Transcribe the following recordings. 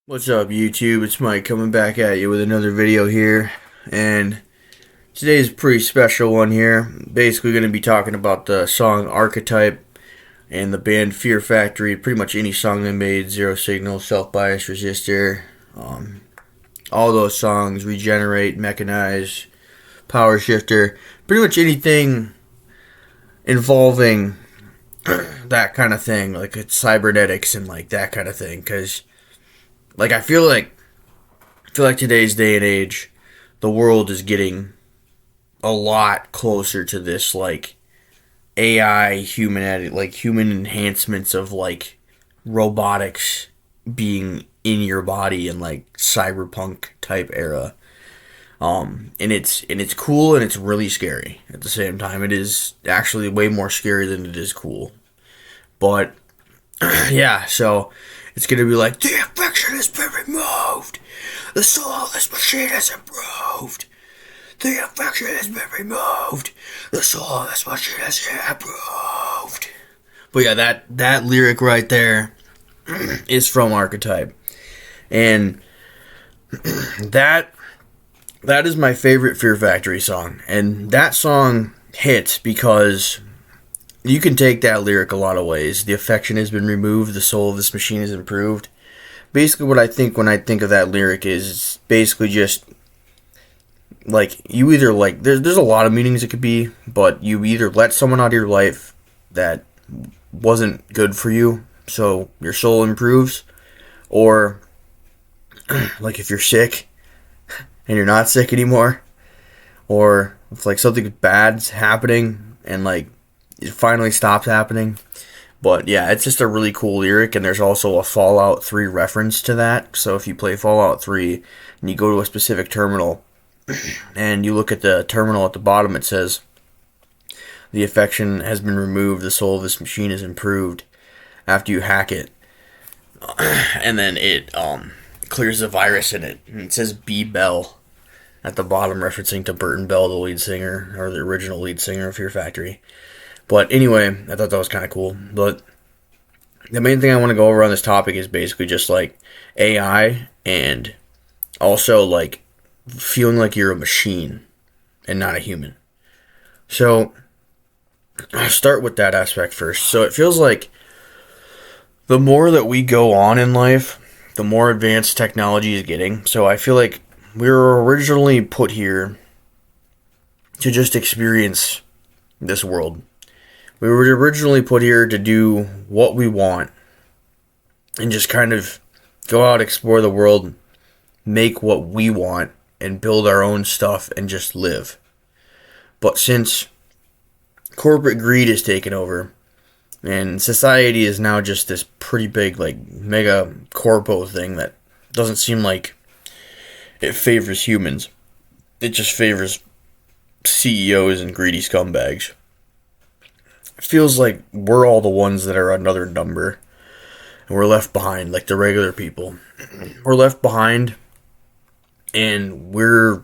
What's up, YouTube? It's Mike coming back at you with another video here, and today's a pretty special one here. Basically going to be talking about the song Archetype and the band Fear Factory. Pretty much any song they made, Zero Signal, Self-Bias, Resistor, all those songs, Regenerate, Mechanize, Power Shifter, pretty much anything involving that kind of thing, like it's cybernetics and like that kind of thing, because like I feel like today's day and age, the world is getting a lot closer to this like AI human human enhancements of like robotics being in your body in like cyberpunk type era. And it's cool and it's really scary at the same time. It is actually way more scary than it is cool. But yeah, so it's gonna be like the infection has been removed. The soul of this machine has improved. The infection has been removed. The soul of this machine has improved. But yeah, that lyric right there is from Archetype, and that that is my favorite Fear Factory song. And that song hits because you can take that lyric a lot of ways. The affection has been removed. The soul of this machine is improved. Basically, what I think when I think of that lyric is it's basically just like you either like there's a lot of meanings it could be, but you either let someone out of your life that wasn't good for you, so your soul improves, or like if you're sick and you're not sick anymore, or if like something bad's happening and like it finally stops happening. But yeah, it's just a really cool lyric, and there's also a Fallout 3 reference to that. So if you play Fallout 3 and you go to a specific terminal and you look at the terminal at the bottom, it says, the affection has been removed, the soul of this machine is improved after you hack it. And then it clears the virus in it. And it says B. Bell at the bottom, referencing to Burton Bell, the lead singer, or the original lead singer of Fear Factory. But anyway, I thought that was kind of cool. But the main thing I want to go over on this topic is basically just like AI, and also like feeling like you're a machine and not a human. So I'll start with that aspect first. So it feels like the more that we go on in life, the more advanced technology is getting. So I feel like we were originally put here to just experience this world. We were originally put here to do what we want and just kind of go out, explore the world, make what we want, and build our own stuff and just live. But since corporate greed has taken over and society is now just this pretty big, like, mega corpo thing that doesn't seem like it favors humans, it just favors CEOs and greedy scumbags. It feels like we're all the ones that are another number, and we're left behind, like the regular people. We're left behind, and we're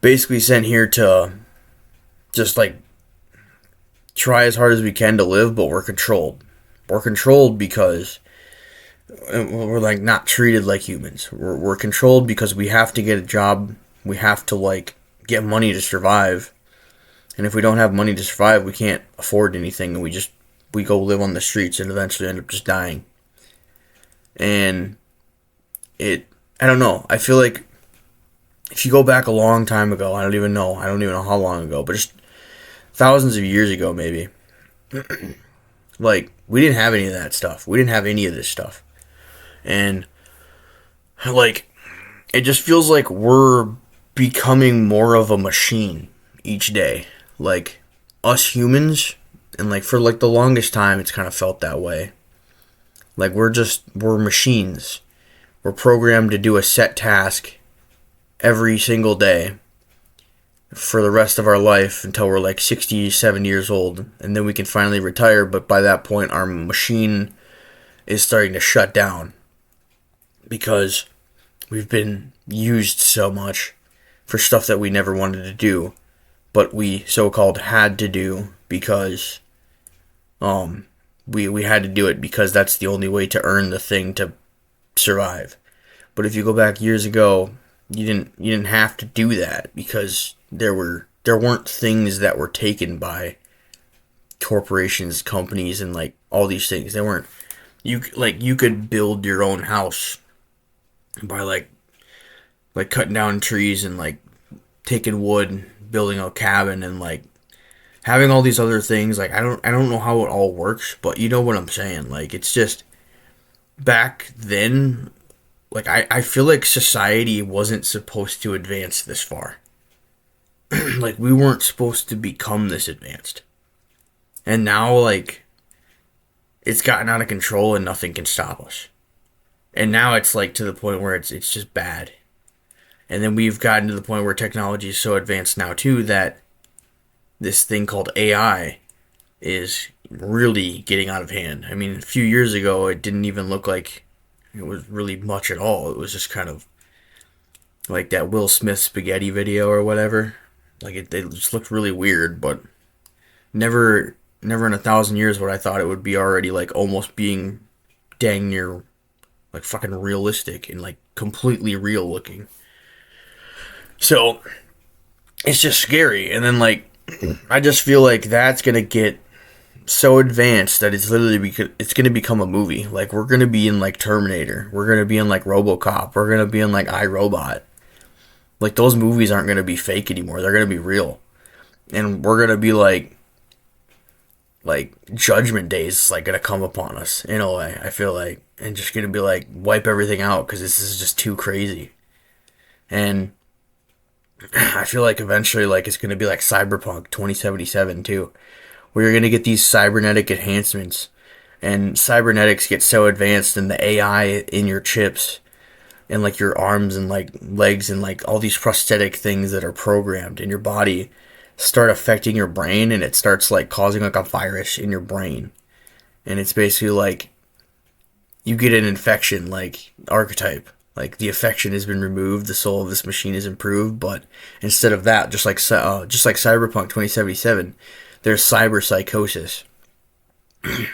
basically sent here to just like try as hard as we can to live, but we're controlled. We're controlled because we're like not treated like humans. We're controlled because we have to get a job. We have to like get money to survive. And if we don't have money to survive, we can't afford anything, and we go live on the streets and eventually end up just dying. And I don't know. I feel like if you go back a long time ago, I don't even know how long ago, but just thousands of years ago maybe, like we didn't have any of that stuff. We didn't have any of this stuff. And like it just feels like we're becoming more of a machine each day. Like us humans, and like for like the longest time it's kind of felt that way. Like we're machines. We're programmed to do a set task every single day for the rest of our life until we're like 67 years old, and then we can finally retire, but by that point our machine is starting to shut down because we've been used so much for stuff that we never wanted to do, but we so-called had to do because we had to do it because that's the only way to earn the thing to survive. But if you go back years ago, you didn't have to do that because there weren't things that were taken by corporations, companies, and like all these things. They weren't you could build your own house by like cutting down trees and like taking wood, building a cabin, and like having all these other things. Like I don't know how it all works, but you know what I'm saying. Like it's just back then. Like I feel like society wasn't supposed to advance this far. Like we weren't supposed to become this advanced. And now like it's gotten out of control and nothing can stop us. And now it's like to the point where it's just bad. And then we've gotten to the point where technology is so advanced now too that this thing called AI is really getting out of hand. I mean, a few years ago it didn't even look like it was really much at all. It was just kind of like that Will Smith spaghetti video or whatever. Like it just looked really weird, but never in a thousand years would I thought it would be already like almost being dang near like fucking realistic and like completely real looking. So it's just scary. And then like I just feel like that's gonna get so advanced that it's gonna become a movie. Like we're gonna be in like Terminator. We're gonna be in like RoboCop. We're gonna be in like iRobot. Like those movies aren't gonna be fake anymore. They're gonna be real, and we're gonna be like Judgment Day is like gonna come upon us in a way. I feel like, and just gonna be like wipe everything out because this is just too crazy. And I feel like eventually like it's gonna be like Cyberpunk 2077 too, where you're gonna get these cybernetic enhancements, and cybernetics get so advanced in the AI in your chips and like your arms and like legs and like all these prosthetic things that are programmed in your body start affecting your brain, and it starts like causing like a virus in your brain. And it's basically like you get an infection like Archetype. Like the affection has been removed, the soul of this machine is improved, but instead of that, just like Cyberpunk 2077, there's cyber psychosis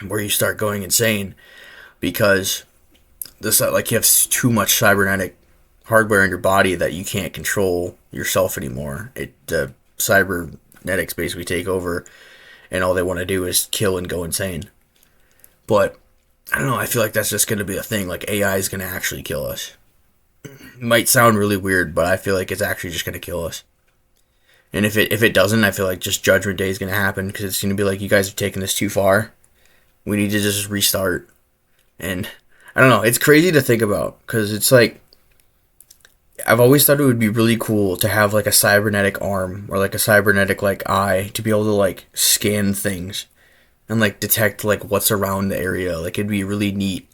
where you start going insane because this like you have too much cybernetic hardware in your body that you can't control yourself anymore. Cybernetics basically take over, and all they want to do is kill and go insane. But I don't know. I feel like that's just going to be a thing. Like AI is going to actually kill us. It might sound really weird, but I feel like it's actually just going to kill us. And if it doesn't, I feel like just Judgment Day is going to happen because it's going to be like, you guys have taken this too far. We need to just restart. And I don't know. It's crazy to think about because it's like I've always thought it would be really cool to have like a cybernetic arm or like a cybernetic like eye to be able to like scan things and like detect like what's around the area. Like it'd be really neat.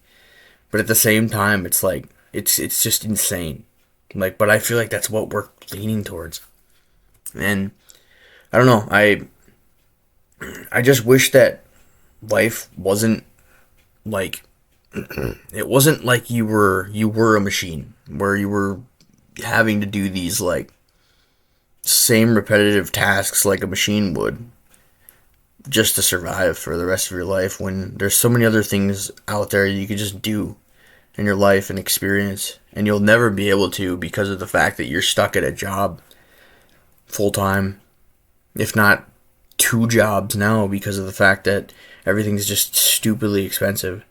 But at the same time, it's like it's just insane. Like, but I feel like that's what we're leaning towards. And I don't know. I just wish that life wasn't like it wasn't like you were a machine where you were having to do these like same repetitive tasks like a machine would just to survive for the rest of your life, when there's so many other things out there you could just do in your life and experience, and you'll never be able to because of the fact that you're stuck at a job full time, if not two jobs now, because of the fact that everything's just stupidly expensive.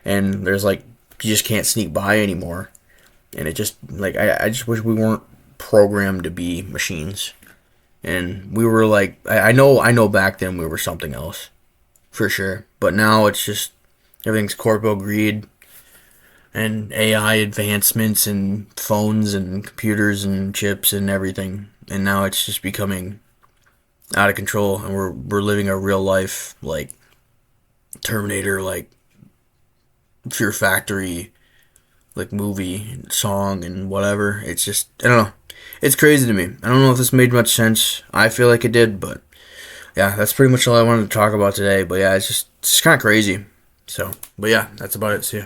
And there's like, you just can't sneak by anymore. And it just, like, I just wish we weren't programmed to be machines. And we were like, I know back then we were something else. For sure. But now it's just, everything's corpo greed. And AI advancements and phones and computers and chips and everything. And now it's just becoming out of control. And we're living a real life, like, Terminator, like, Fear Factory, like movie, song, and whatever. It's just, I don't know. It's crazy to me. I don't know if this made much sense. I feel like it did, but yeah, that's pretty much all I wanted to talk about today. But yeah, it's just kind of crazy. So, but yeah, that's about it. See ya.